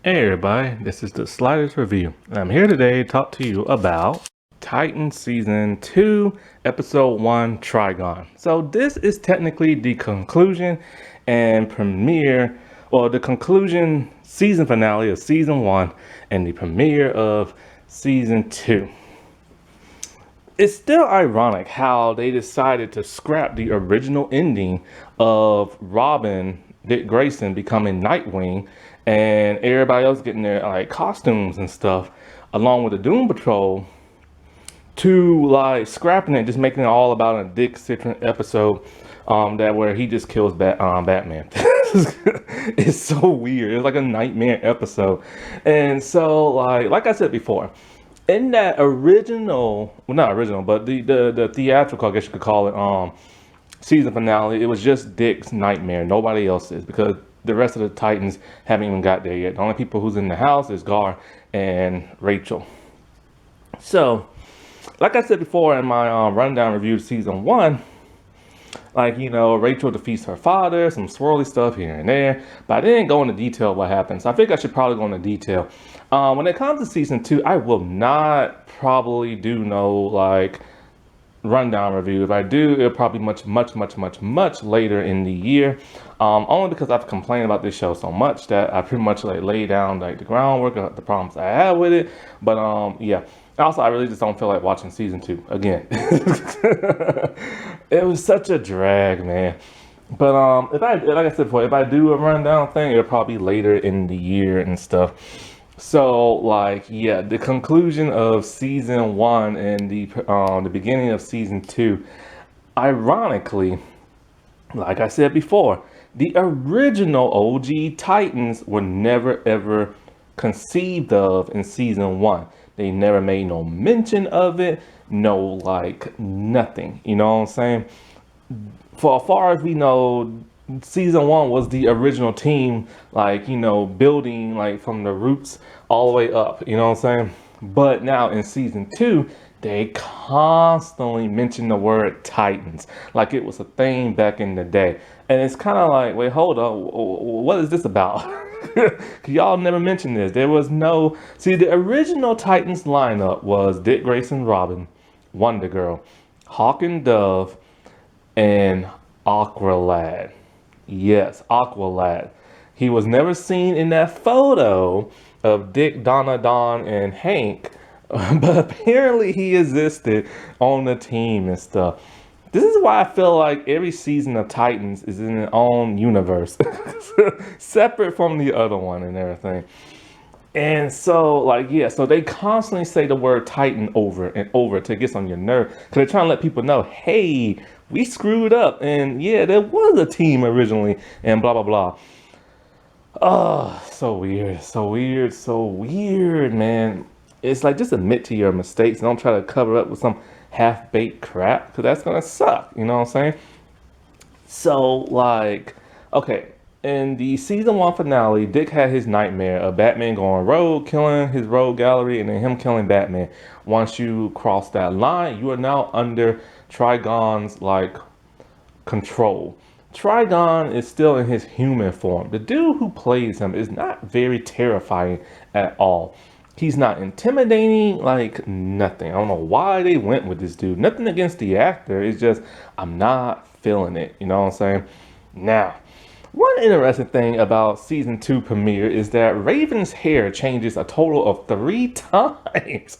Hey everybody, this is the Sliders Review. I'm here today to talk to you about Titan Season 2, Episode 1, Trigon. So this is technically the conclusion and premiere, or the conclusion season finale of Season 1 and the premiere of Season 2. It's still ironic how they decided to scrap the original ending of Robin, Dick Grayson, becoming Nightwing, and everybody else getting their like costumes and stuff, along with the Doom Patrol, to like scrapping it, just making it all about a Dick Citron episode, that where he just kills Batman. It's so weird. It's like a nightmare episode, and so like I said before, in that original, well, not original, but the theatrical, I guess you could call it, season finale, it was just Dick's nightmare, nobody else's, because the rest of the Titans haven't even got there yet. The only people who's in the house is Gar and Rachel. So, like I said before in my rundown review of season 1, like, you know, Rachel defeats her father, some swirly stuff here and there, but I didn't go into detail what happened, so I think I should probably go into detail. When it comes to season 2, I will not probably do no, like, rundown review. If I do, it'll probably much later in the year, only because I've complained about this show so much that I pretty much like lay down like the groundwork of the problems I have with it. But yeah, also I really just don't feel like watching season 2 again. It was such a drag, man. But if I, like I said before, if I do a rundown thing, it'll probably be later in the year and stuff. So, like, yeah, the conclusion of season 1 and the beginning of season 2, ironically, like I said before, the original OG Titans were never ever conceived of in season 1. They never made no mention of it, no, like, nothing. You know what I'm saying? For as far as we know, season 1 was the original team, like, you know, building like from the roots all the way up, you know what I'm saying? But now in season 2, they constantly mention the word Titans like it was a thing back in the day, and it's kind of like, wait, hold up, what is this about? Y'all never mentioned this. There was no, see, the original Titans lineup was Dick Grayson, Robin, Wonder Girl, Hawk and Dove, and Aqualad. Yes, Aqualad. He was never seen in that photo of Dick, Donna, Don, and Hank, but apparently he existed on the team and stuff. This is why I feel like every season of Titans is in its own universe, separate from the other one and everything. And so, like, yeah, so they constantly say the word Titan over and over to get on your nerve, because they're trying to let people know, hey, we screwed up, and yeah, there was a team originally, and blah, blah, blah. Oh, so weird, so weird, so weird, man. It's like, just admit to your mistakes and don't try to cover up with some half-baked crap, because that's gonna suck, you know what I'm saying? So, like, okay, in the season 1 finale, Dick had his nightmare of Batman going rogue, killing his rogue gallery, and then him killing Batman. Once you cross that line, you are now under Trigon's, like, control. Trigon is still in his human form. The dude who plays him is not very terrifying at all. He's not intimidating, like nothing. I don't know why they went with this dude. Nothing against the actor. It's just, I'm not feeling it. You know what I'm saying? Now, one interesting thing about season 2 premiere is that Raven's hair changes a total of 3 times.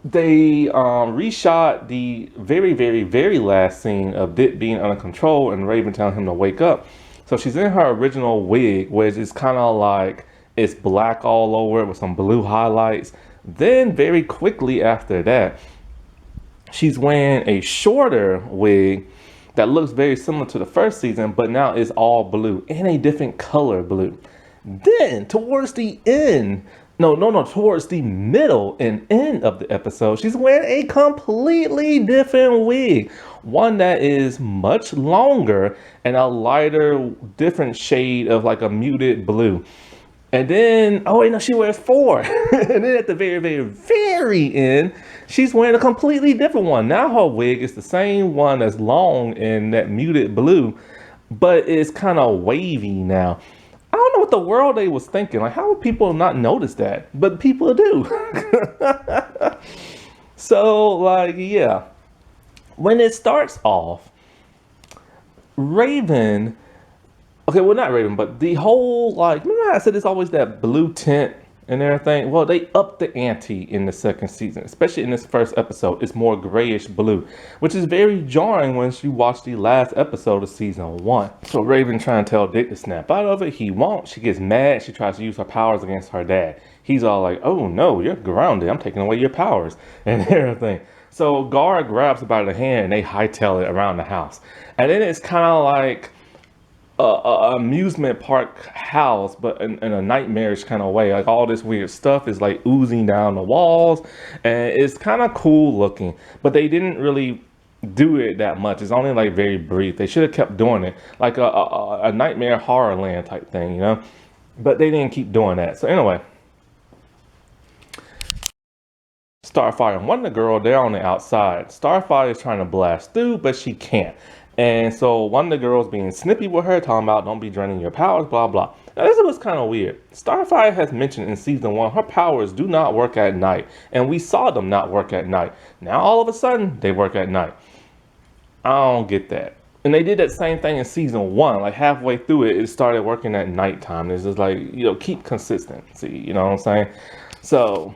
They reshot the very last scene of Dick being under control and Raven telling him to wake up. So she's in her original wig, which is kind of like, it's black all over with some blue highlights. Then very quickly after that, she's wearing a shorter wig that looks very similar to the first season, but now is all blue and a different color blue. Then towards the end, towards the middle and end of the episode, she's wearing a completely different wig. One that is much longer and a lighter, different shade of like a muted blue. And then, oh wait, no, she wears 4. And then at the very end, she's wearing a completely different one. Now her wig is the same one that's long in that muted blue, but it's kind of wavy now. I don't know what the world they was thinking. Like, how would people not notice that? But people do. So, like, yeah. When it starts off, Raven, okay, well, not Raven, but the whole, like, remember how I said it's always that blue tint and everything? Well, they upped the ante in the second season, especially in this first episode. It's more grayish blue, which is very jarring once you watch the last episode of season 1. So Raven trying to tell Dick to snap out of it. He won't. She gets mad. She tries to use her powers against her dad. He's all like, oh no, you're grounded. I'm taking away your powers and everything. So Gar grabs her by the hand and they hightail it around the house. And then it's kind of like a amusement park house, but in a nightmarish kind of way. Like all this weird stuff is like oozing down the walls, and it's kind of cool looking. But they didn't really do it that much. It's only like very brief. They should have kept doing it, like a nightmare horror land type thing, you know. But they didn't keep doing that. So anyway. Starfire and Wonder Girl, they're on the outside. Starfire is trying to blast through, but she can't. And so Wonder Girl's being snippy with her, talking about don't be draining your powers, blah, blah. Now this was kind of weird. Starfire has mentioned in season 1, her powers do not work at night. And we saw them not work at night. Now all of a sudden, they work at night. I don't get that. And they did that same thing in season 1. Like halfway through it, it started working at nighttime. It's just like, you know, keep consistency, you know what I'm saying? So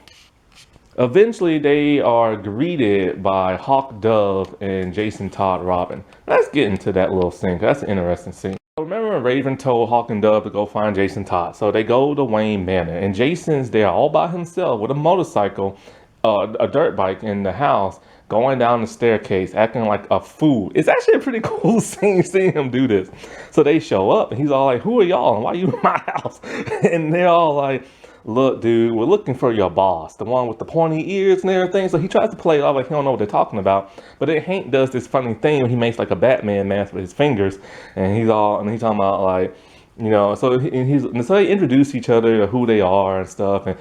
eventually, they are greeted by Hawk Dove and Jason Todd Robin. Let's get into that little scene, 'cause that's an interesting scene. Remember when Raven told Hawk and Dove to go find Jason Todd? So they go to Wayne Manor, and Jason's there all by himself with a motorcycle, a dirt bike in the house, going down the staircase, acting like a fool. It's actually a pretty cool scene seeing him do this. So they show up, and he's all like, who are y'all, and why are you in my house? And they're all like, look, dude, we're looking for your boss, the one with the pointy ears and everything. So he tries to play it off like he don't know what they're talking about. But then Hank does this funny thing where he makes like a Batman mask with his fingers, and he's talking about like, you know. So so they introduce each other to who they are and stuff. And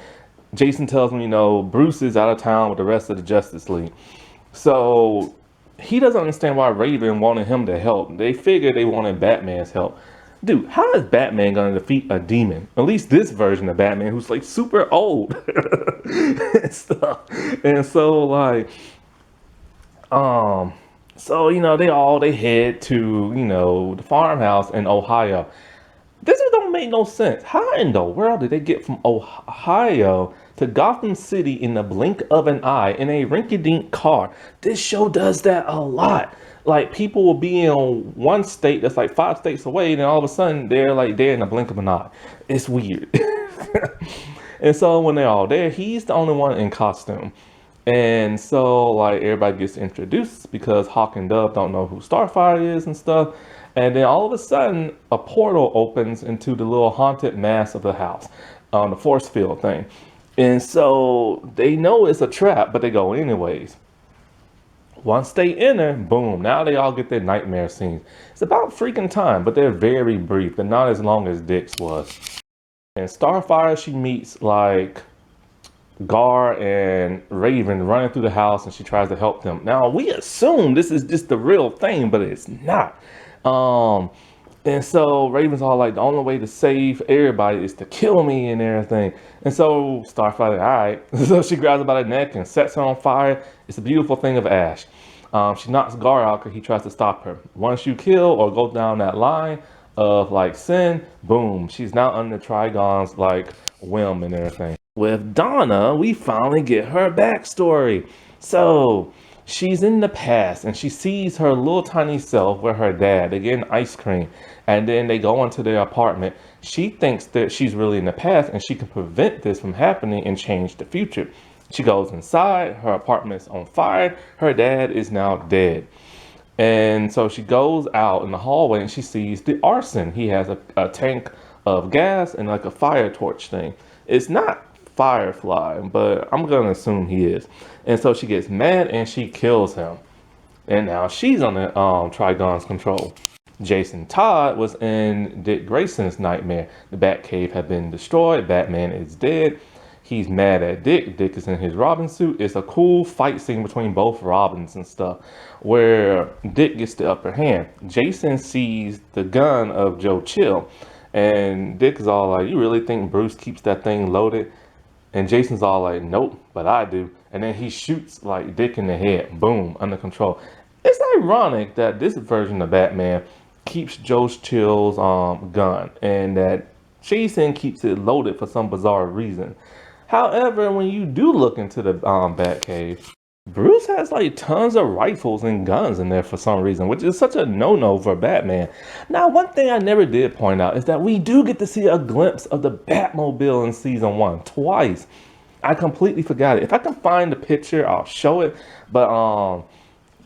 Jason tells him, you know, Bruce is out of town with the rest of the Justice League. So he doesn't understand why Raven wanted him to help. They figured they wanted Batman's help. Dude, how is Batman gonna defeat a demon? At least this version of Batman, who's like super old and stuff. And so like, so you know, they head to, you know, the farmhouse in Ohio. This don't make no sense. How in the world did they get from Ohio to Gotham City in the blink of an eye in a rinky-dink car? This show does that a lot. Like, people will be in one state that's like 5 states away, and then all of a sudden they're like there in the blink of an eye. It's weird. And so when they're all there, he's the only one in costume. And so like everybody gets introduced because Hawk and Dove don't know who Starfire is and stuff. And then all of a sudden a portal opens into the little haunted mass of the house, the force field thing. And so they know it's a trap, but they go anyways. Once they enter, boom, now they all get their nightmare scenes. It's about freaking time, but they're very brief. They're not as long as Dick's was. And Starfire, she meets like Gar and Raven running through the house, and she tries to help them. Now, we assume this is just the real thing, but it's not. And so Raven's all like, the only way to save everybody is to kill me and everything. And so Starfire, all right. So she grabs her by the neck and sets her on fire. It's a beautiful thing of ash. She knocks Gar out because he tries to stop her. Once you kill or go down that line of like sin, boom, she's now under Trigon's like whim and everything. With Donna, we finally get her backstory. So she's in the past and she sees her little tiny self with her dad. They get an ice cream and then they go into their apartment. She thinks that she's really in the past and she can prevent this from happening and change the future. She goes inside, her apartment's on fire, her dad is now dead. And so she goes out in the hallway and she sees the arson. He has a tank of gas and like a fire torch thing. It's not Firefly, but I'm gonna assume he is. And so she gets mad and she kills him. And now she's on the Trigon's control. Jason Todd was in Dick Grayson's nightmare. The Batcave had been destroyed. Batman is dead. He's mad at Dick. Dick is in his Robin suit. It's a cool fight scene between both Robins and stuff, where Dick gets the upper hand. Jason sees the gun of Joe Chill, And Dick is all like, you really think Bruce keeps that thing loaded? And Jason's all like, nope, but I do. And then he shoots like Dick in the head. Boom, under control. It's ironic that this version of Batman keeps Joe Chill's gun, and that Jason keeps it loaded for some bizarre reason. However, when you do look into the Batcave, Bruce has like tons of rifles and guns in there for some reason, which is such a no-no for Batman. Now, one thing I never did point out is that we do get to see a glimpse of the Batmobile in season 1 twice. I completely forgot it. If I can find the picture, I'll show it. But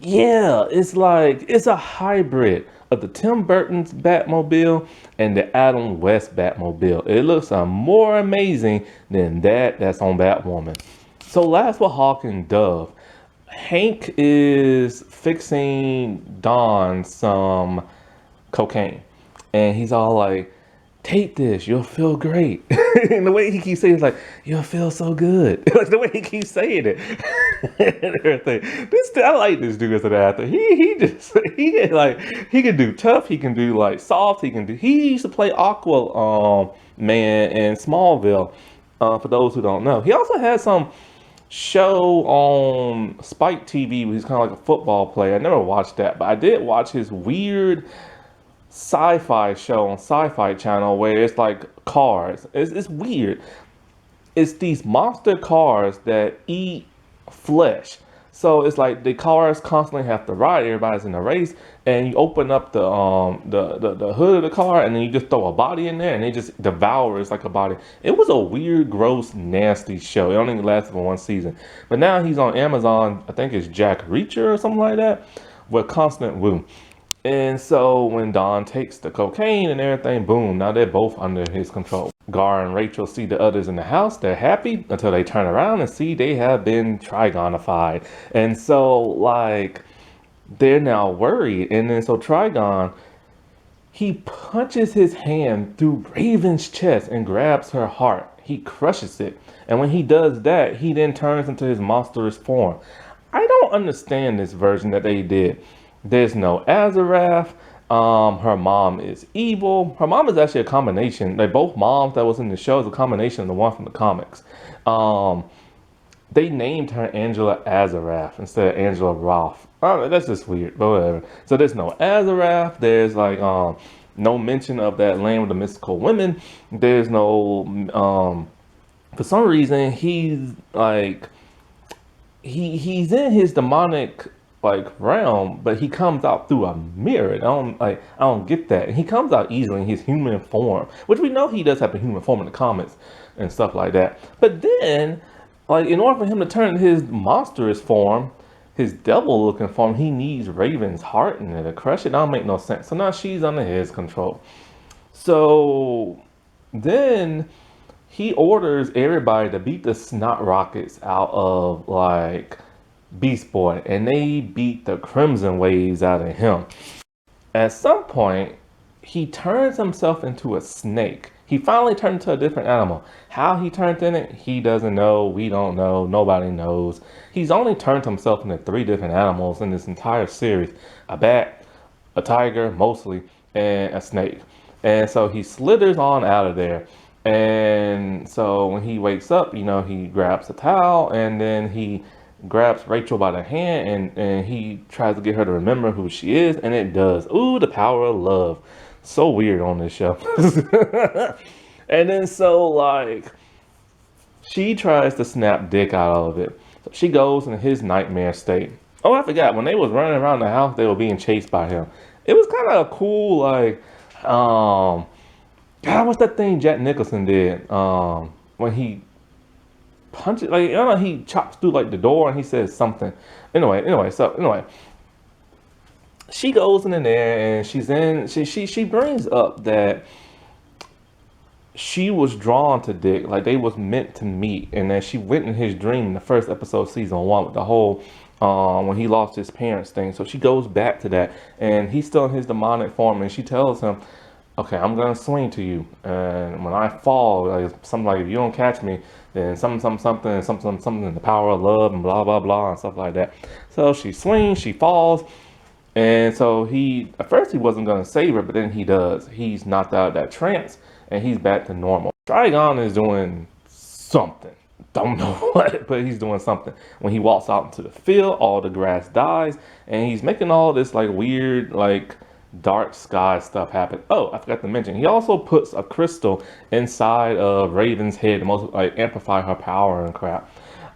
yeah, it's like it's a hybrid of the Tim Burton's Batmobile and the Adam West Batmobile. It looks more amazing than that's on Batwoman. So last with Hawk and Dove, Hank is fixing Dawn some cocaine, and he's all like, take this, you'll feel great. And the way he keeps saying it's like, you'll feel so good. Like the way he keeps saying it. And everything. I like this dude as an actor. He can do tough, he can do like soft, he used to play Aqua Man in Smallville, for those who don't know. He also had some show on Spike TV where he's kind of like a football player. I never watched that, but I did watch his weird sci-fi show on Sci-Fi Channel where it's like cars. It's weird. It's these monster cars that eat flesh. So it's like the cars constantly have to ride. Everybody's in a race, and you open up the hood of the car, and then you just throw a body in there, and it just devours like a body. It was a weird, gross, nasty show. It only lasted for one season, but now he's on Amazon. I think it's Jack Reacher or something like that, with Constant Wu. And so when Don takes the cocaine and everything, boom, now they're both under his control. Gar and Rachel see the others in the house. They're happy until they turn around and see they have been trigonified. And so, like, they're now worried. And then so Trigon, he punches his hand through Raven's chest and grabs her heart. He crushes it. And when he does that, he then turns into his monstrous form. I don't understand this version that they did. There's no Azarath. Her mom is evil. Her mom is actually a combination. Like both moms that was in the show is a combination of the one from the comics. They named her Angela Azarath instead of Angela Roth. That's just weird, but whatever. So there's no Azarath. There's like no mention of that land with the mystical women. There's no for some reason he's like he's in his demonic like realm, but he comes out through a mirror. I don't get that. And he comes out easily in his human form, which we know he does have a human form in the comics and stuff like that. But then, like, in order for him to turn his monstrous form, his devil looking form, he needs Raven's heart in there to crush it. That don't make no sense. So now she's under his control. So then he orders everybody to beat the snot rockets out of like Beast Boy, and they beat the Crimson Waves out of him. At some point, he turns himself into a snake. He finally turned into a different animal. How he turned in it, he doesn't know. We don't know. Nobody knows. He's only turned himself into 3 different animals in this entire series. A bat, a tiger, mostly, and a snake. And so he slithers on out of there. And so when he wakes up, you know, he grabs a towel, and then he grabs Rachel by the hand, and he tries to get her to remember who she is, and it does. Ooh, the power of love. So weird on this show. And then so like she tries to snap Dick out of it. So she goes in his nightmare state. Oh, I forgot, when they was running around the house, they were being chased by him. It was kind of a cool, like God, what's that thing Jack Nicholson did when he punch it, like, I don't know, he chops through like the door and he says something. Anyway, she goes in there and she brings up that she was drawn to Dick, like they was meant to meet, and that she went in his dream in the first episode of season 1 with the whole when he lost his parents thing. So she goes back to that, and he's still in his demonic form, and she tells him, okay, I'm gonna swing to you, and when I fall, like something like, if you don't catch me, then something, the power of love, and blah blah blah and stuff like that. So she swings, she falls, And so he, at first he wasn't gonna save her, but then he does. He's knocked out of that trance and he's back to normal. Trigon is doing something. Don't know what, but he's doing something. When he walks out into the field, all the grass dies, and he's making all this like weird, like dark sky stuff happen. Oh, I forgot to mention, he also puts a crystal inside of Raven's head to most like amplify her power and crap.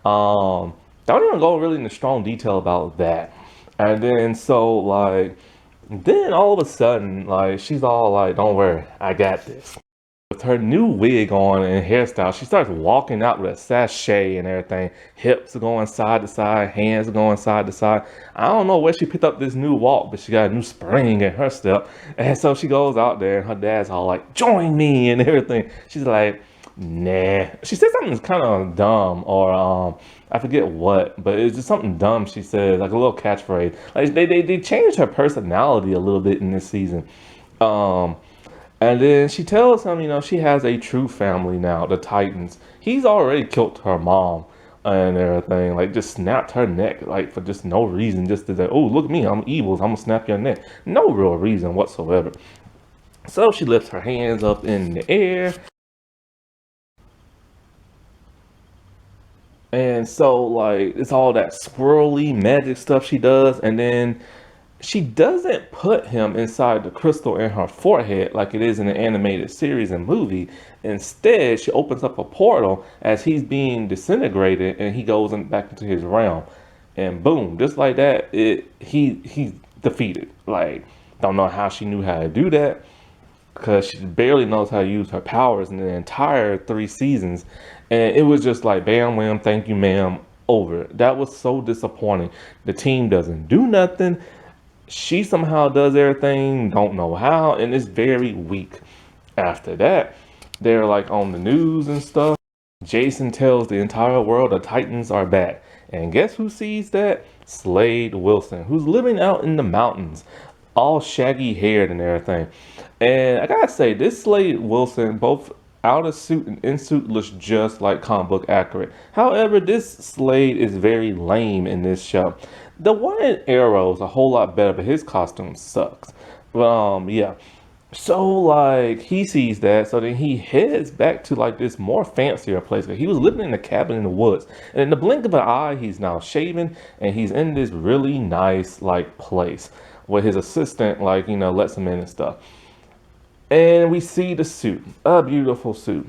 Don't even go really into strong detail about that. And then so like then all of a sudden like she's all like, "Don't worry, I got this." With her new wig on and hairstyle, she starts walking out with a sachet and everything. Hips are going side to side, hands are going side to side. I don't know where she picked up this new walk, but she got a new spring in her step. And so she goes out there and her dad's all like, "Join me," and everything. She's like, "Nah." She said something kind of dumb or I forget what, but it's just something dumb she said, like a little catchphrase. Like they changed her personality a little bit in this season. Um and then she tells him, she has a true family now, the Titans. He's already killed her mom and everything, like just snapped her neck, like for just no reason, just to say, "Oh, look at me, I'm evil, I'm gonna snap your neck." No real reason whatsoever. So she lifts her hands up in the air. And so like it's all that swirly magic stuff she does, and then she doesn't put him inside the crystal in her forehead like it is in the animated series and movie. Instead, she opens up a portal as he's being disintegrated and he goes back into his realm. And boom, just like that, he's defeated. Like, don't know how she knew how to do that because she barely knows how to use her powers in the entire 3 seasons. And it was just like, bam, wham, thank you, ma'am, over. That was so disappointing. The team doesn't do nothing. She somehow does everything, don't know how, and it's very weak. After that, they're like on the news and stuff. Jason tells the entire world the Titans are back. And guess who sees that? Slade Wilson, who's living out in the mountains, all shaggy haired and everything. And I gotta say, this Slade Wilson, both out of suit and in suit, looks just like comic book accurate. However, this Slade is very lame in this show. The one in Arrow is a whole lot better, but his costume sucks. Yeah. So like he sees that, so then he heads back to like this more fancier place. He was living in a cabin in the woods, and in the blink of an eye, he's now shaven and he's in this really nice like place where his assistant like lets him in and stuff. And we see the suit, a beautiful suit.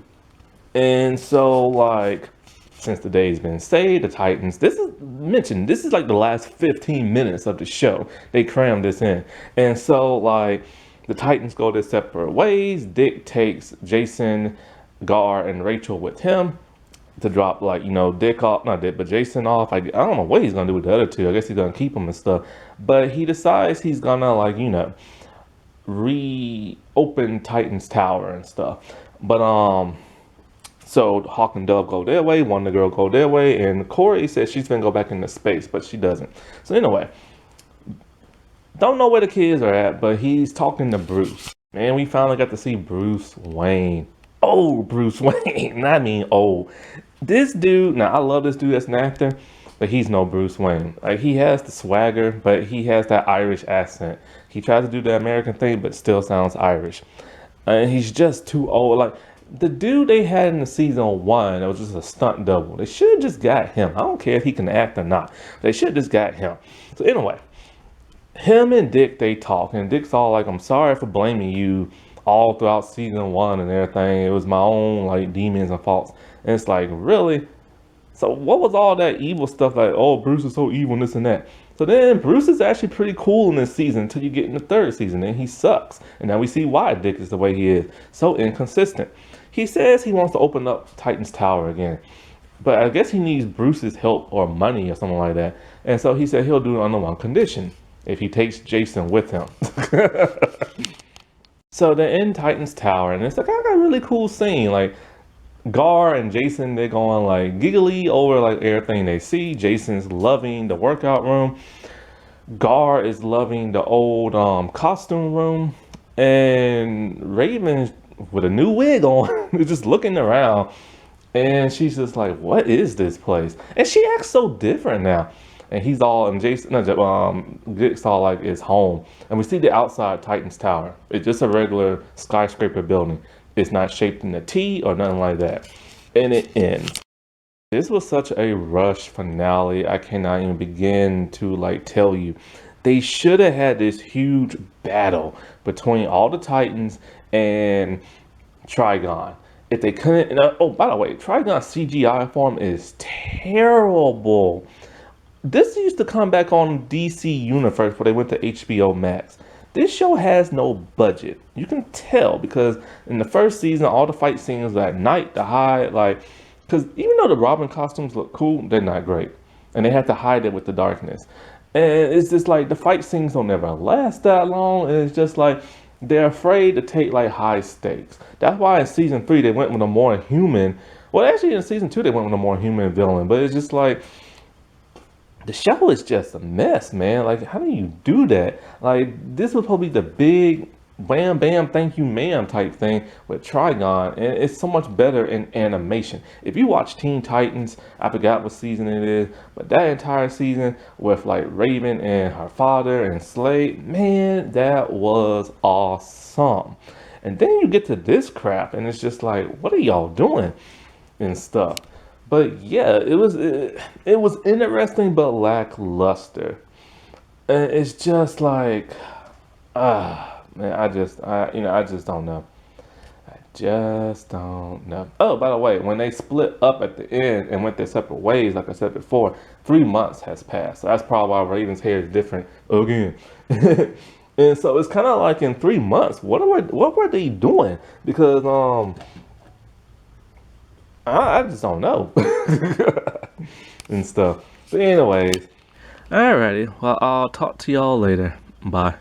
And so like since the day's been saved, the Titans, this is like the last 15 minutes of the show. They crammed this in. And so like the Titans go their separate ways. Dick takes Jason, Gar, and Rachel with him to drop like, Dick off, not Dick, but Jason off. I don't know what he's gonna do with the other two. I guess he's gonna keep them and stuff. But he decides he's gonna like, reopen Titan's Tower and stuff. But so Hawk and Dove go their way, Wonder Girl go their way, and Corey says she's gonna go back into space, but she doesn't. So anyway, don't know where the kids are at, but he's talking to Bruce. Man, we finally got to see Bruce Wayne. Oh, Bruce Wayne. I mean, oh. This dude, now I love this dude as an actor, but he's no Bruce Wayne. Like, he has the swagger, but he has that Irish accent. He tries to do the American thing, but still sounds Irish. And he's just too old. Like, the dude they had in the season 1, it was just a stunt double. They should have just got him. I don't care if he can act or not. They should have just got him. So anyway, him and Dick, they talk, and Dick's all like, "I'm sorry for blaming you all throughout season 1 and everything. It was my own like demons and faults." And it's like, really? So what was all that evil stuff like, "Oh, Bruce is so evil and this and that"? So then Bruce is actually pretty cool in this season until you get in the 3rd season, and he sucks. And now we see why Dick is the way he is. So inconsistent. He says he wants to open up Titan's Tower again, but I guess he needs Bruce's help or money or something like that. And so he said he'll do it on the one condition: if he takes Jason with him. So they're in Titan's Tower, and it's like a really cool scene. Like, Gar and Jason, they're going like giggly over like everything they see. Jason's loving the workout room. Gar is loving the old costume room. And Raven, with a new wig on, is just looking around. And she's just like, "What is this place?" And she acts so different now. and he's all in Jason, no, Jigsaw like is home, and we see the outside Titan's tower. It's just a regular skyscraper building. It's not shaped in a T or nothing like that, and it ends. This was such a rush finale. I cannot even begin to like tell you. They should have had this huge battle between all the Titans and Trigon. If they couldn't, and, oh, by the way, Trigon's CGI form is terrible. This used to come back on DC Universe before they went to HBO Max. This show has no budget. You can tell because in the first season, all the fight scenes at night, the hide, like, because even though the Robin costumes look cool, they're not great. And they have to hide it with the darkness. And it's just like the fight scenes don't ever last that long. And it's just like they're afraid to take like high stakes. That's why in season 3 they went with a more human. Well, actually in season 2 they went with a more human villain. But it's just like the show is just a mess, man. Like, how do you do that? Like, this was probably the big bam bam thank you ma'am type thing with Trigon, and it's so much better in animation. If you watch Teen Titans, I forgot what season it is, but that entire season with like Raven and her father and Slade, man, that was awesome. And then you get to this crap and it's just like, what are y'all doing and stuff. But yeah, it was interesting but lackluster, and it's just like man, I just don't know. I just don't know. Oh, by the way, when they split up at the end and went their separate ways, like I said before, 3 months has passed. So that's probably why Raven's hair is different again. And so it's kind of like in 3 months, what were they doing? Because I just don't know and stuff. But anyways, alrighty. Well, I'll talk to y'all later. Bye.